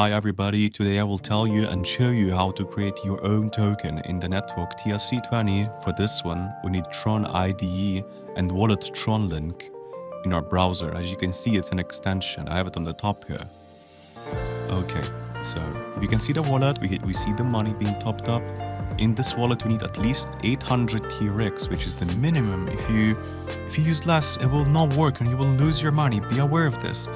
Hi everybody, today I will tell you and show you how to create your own token in the network TRC20. For this one, we need Tron IDE and wallet Tron link in our browser. As you can see, it's an extension. I have it on the top here. Okay, so you can see the wallet, we see the money being topped up. In this wallet, we need at least 800 TRX, which is the minimum. If you use less, it will not work and you will lose your money. Be aware of this.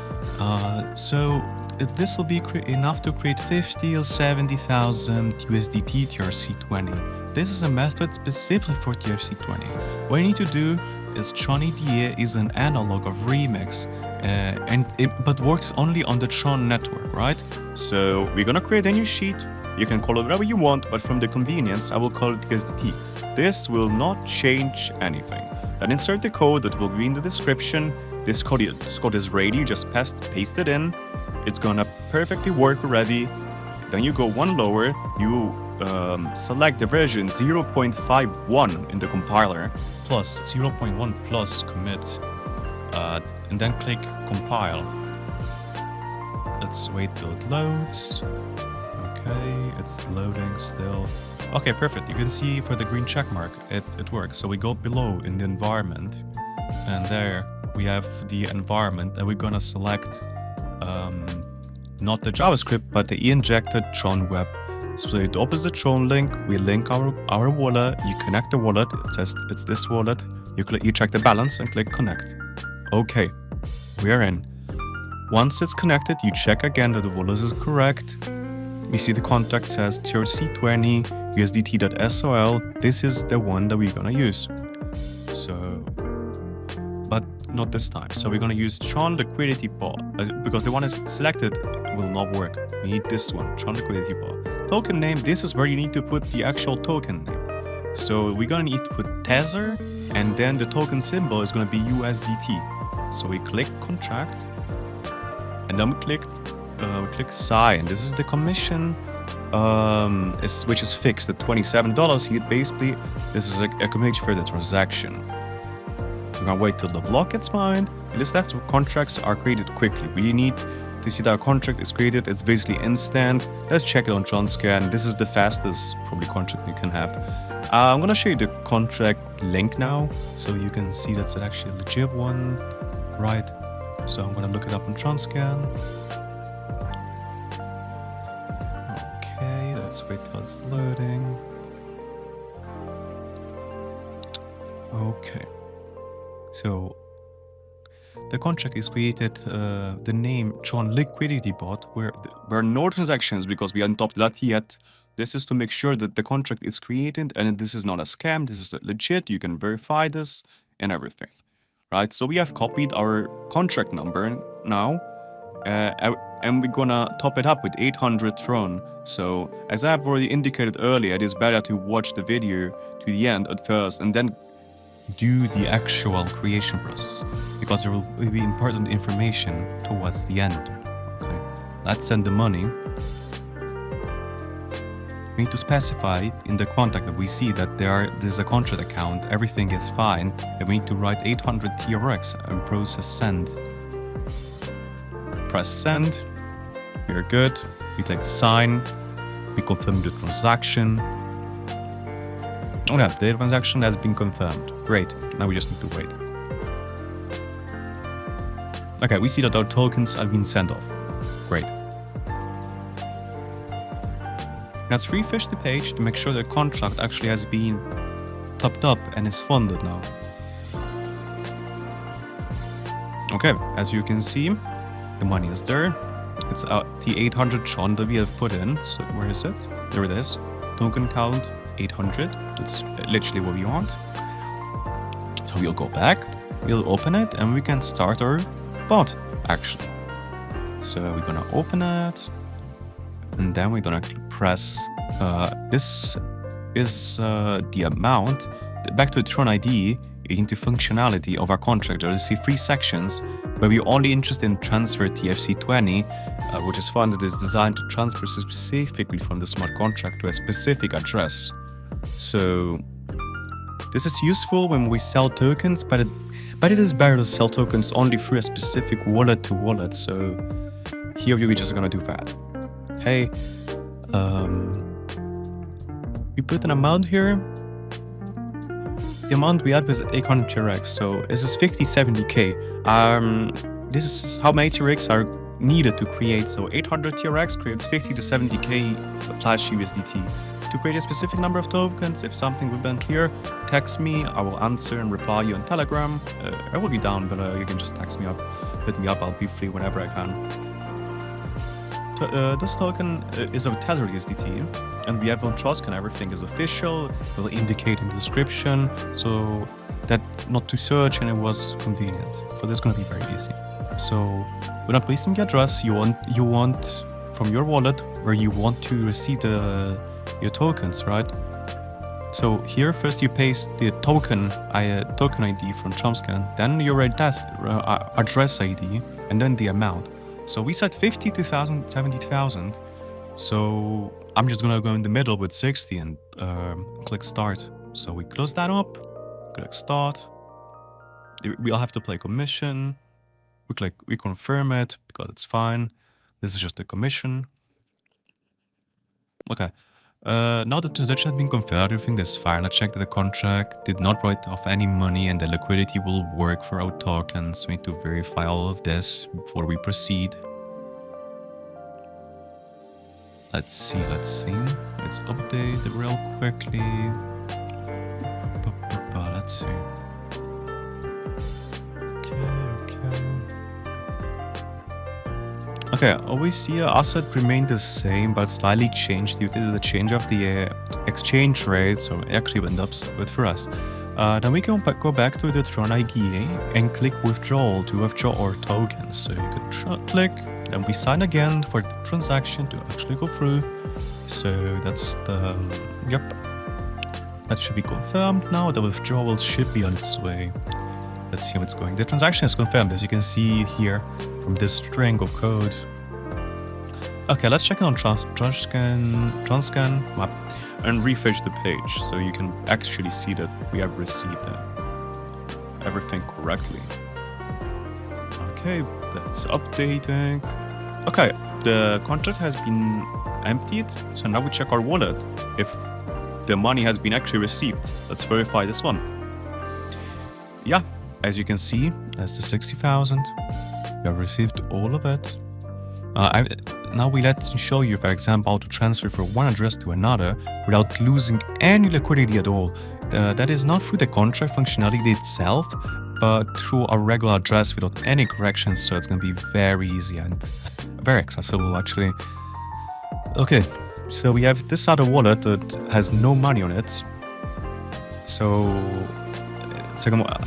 This will be enough to create 50 or 70,000 USDT TRC20. This is a method specifically for TRC20. What you need to do is Tron IDE is an analog of Remix, but works only on the Tron network, right? So we're gonna create a new sheet. You can call it whatever you want, but from the convenience, I will call it USDT. This will not change anything. Then insert the code that will be in the description. This code is ready. You just paste it in. It's gonna perfectly work already. Then you go one lower. You select the version 0.51 in the compiler plus 0.1 plus commit, and then click compile. Let's wait till it loads. Okay, it's loading still. Okay, perfect. You can see for the green check mark, it works. So we go below in the environment, and there we have the environment, and we're gonna select not the JavaScript, but the injected Tron web. So it opens the Tron link, we link our wallet, you connect the wallet, it says it's this wallet, you check the balance and click connect. Okay, we are in. Once it's connected, you check again that the wallet is correct. You see the contract says TRC20 USDT.sol. This is the one that we're gonna use. So, but not this time. So we're gonna use Tron liquidity bot because the one is selected will not work. We need this one, Tron liquidity bot. Token name, this is where you need to put the actual token name. So we're gonna need to put Tether, and then the token symbol is gonna be USDT. So we click contract, and then we click sign. This is the commission, which is fixed at $27. Basically, this is a commission for the transaction. We're gonna wait till the block gets mined. And this type of contracts are created quickly. We need to see that our contract is created. It's basically instant. Let's check it on TronScan. This is the fastest probably contract you can have. I'm gonna show you the contract link now, so you can see that's actually a legit one, right? So I'm gonna look it up on TronScan. Okay, let's wait till it's loading. Okay. So the contract is created, the name Tron liquidity bot, where there are no transactions because we haven't topped that yet. This is to make sure that the contract is created and this is not a scam. This is legit. You can verify this and everything, right? So we have copied our contract number now, and we're gonna top it up with 800 Tron. So as I've already indicated earlier, it is better to watch the video to the end at first and then do the actual creation process, because there will be important information towards the end. Okay, let's send the money. We need to specify in the contract that we see that there's a contract account, everything is fine, and we need to write 800 TRX and process send. Press send, we're good, we click sign, we confirm the transaction. Oh yeah, the transaction has been confirmed. Great, now we just need to wait. Okay, we see that our tokens have been sent off. Great. Let's refresh the page to make sure the contract actually has been topped up and is funded now. Okay, as you can see, the money is there. It's the 800 Tron that we have put in. So where is it? There it is. Token count 800. That's literally what we want. So we'll go back, we'll open it, and we can start our bot actually. So we're gonna open it, and then we're gonna press, this is the amount. Back to the Tron IDE, into functionality of our contract, you'll see 3 sections, but we're only interested in transfer TRC20, which is fund that is designed to transfer specifically from the smart contract to a specific address. So this is useful when we sell tokens, but it is better to sell tokens only through a specific wallet to wallet. So here we're just gonna do that. Okay. We put an amount here. The amount we had was 800 TRX, so this is 50-70k. This is how many TRX are needed to create. So 800 TRX creates 50 to 70k Flash USDT. To create a specific number of tokens, if something will be unclear, text me. I will answer and reply you on Telegram. I will be down, but you can just text me up, hit me up. I'll be free whenever I can. This token is a Tether USDT, and we have on Trust, and everything is official. Will indicate in the description, so that not to search, and it was convenient. So this is gonna be very easy. So when I'm pasting the address you want from your wallet where you want to receive your tokens, right? So here first you paste the token ID from Tron, then your address ID, and then the amount. So we said 50,000, 70,000. So I'm just gonna go in the middle with 60 and click start. So we close that up, click start. We'll have to play commission. We confirm it because it's fine. This is just a commission. Okay. Now the transaction has been confirmed, everything is fine. I checked that the contract did not write off any money and the liquidity will work for our tokens. We need to verify all of this before we proceed. Let's see. Let's update it real quickly. Let's see. Okay, always see asset remained the same, but slightly changed due to the change of the exchange rate, so it actually went up a bit for us. Then we can go back to the Tron IDE and click withdrawal to withdraw our tokens. So you could click, then we sign again for the transaction to actually go through. So that's the, yep, that should be confirmed now. The withdrawal should be on its way. Let's see how it's going. The transaction is confirmed, as you can see here from this string of code. Okay, let's check it on Transcan map and refresh the page so you can actually see that we have received everything correctly. Okay, that's updating. Okay, the contract has been emptied, so now we check our wallet if the money has been actually received. Let's verify this one. Yeah, as you can see, that's the 60,000. We have received all of it. Now we let show you, for example, how to transfer from one address to another without losing any liquidity at all. That is not through the contract functionality itself, but through a regular address without any corrections. So it's going to be very easy and very accessible, actually. Okay, so we have this other wallet that has no money on it. So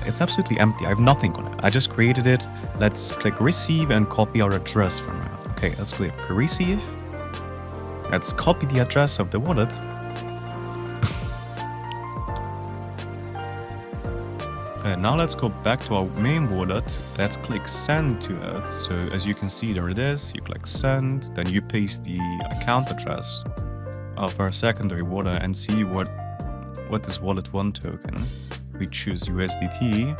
it's absolutely empty. I have nothing on it. I just created it. Let's click receive and copy our address from it. Okay, let's click receive. Let's copy the address of the wallet. Okay, now let's go back to our main wallet. Let's click send to it. So as you can see, there it is. You click send, then you paste the account address of our secondary wallet and see what is wallet 1 token. We choose USDT,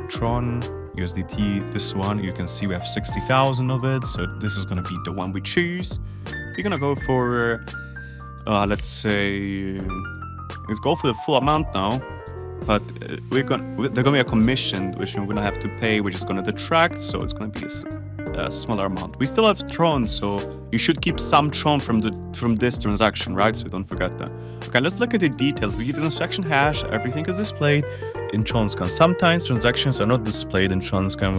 Tron, USDT, this one, you can see we have 60,000 of it, so this is gonna be the one we choose. We're gonna go for, let's say, let's go for the full amount now, but there's gonna be a commission which we're gonna have to pay, which is gonna detract, so it's gonna be a smaller amount. We still have Tron, so you should keep some Tron from this transaction, right? So don't forget that. Okay, let's look at the details. We get the transaction hash, everything is displayed in Transcan. Sometimes transactions are not displayed in Transcan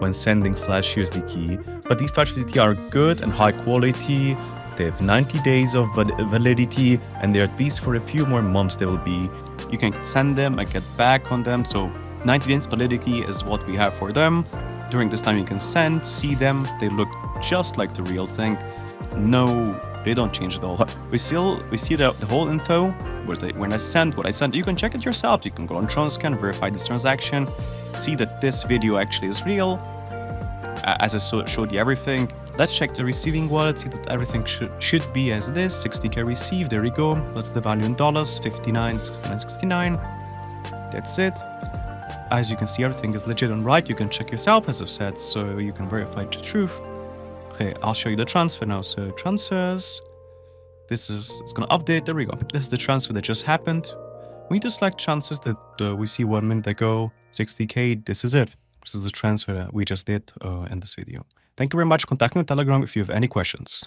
when sending Flash USDT, but these Flash USDT are good and high quality. They have 90 days of validity, and they're at least for a few more months they will be. You can send them and get back on them, so 90 days validity is what we have for them. During this time you can send, see them, they look just like the real thing. No, they don't change at all. We see the whole info, when I send what I sent. You can check it yourself. You can go on Transcan, verify this transaction, see that this video actually is real, as I showed you everything. Let's check the receiving wallet, see that everything should be as it is. 60k received, there we go. That's the value in dollars, 59.69. That's it. As you can see, everything is legit and right. You can check yourself, as I've said, so you can verify the truth. Okay, I'll show you the transfer now. So transfers, it's gonna update. There we go. This is the transfer that just happened. We need to select transfers that we see 1 minute ago, 60K. This is it. This is the transfer that we just did in this video. Thank you very much. Contact me on Telegram if you have any questions.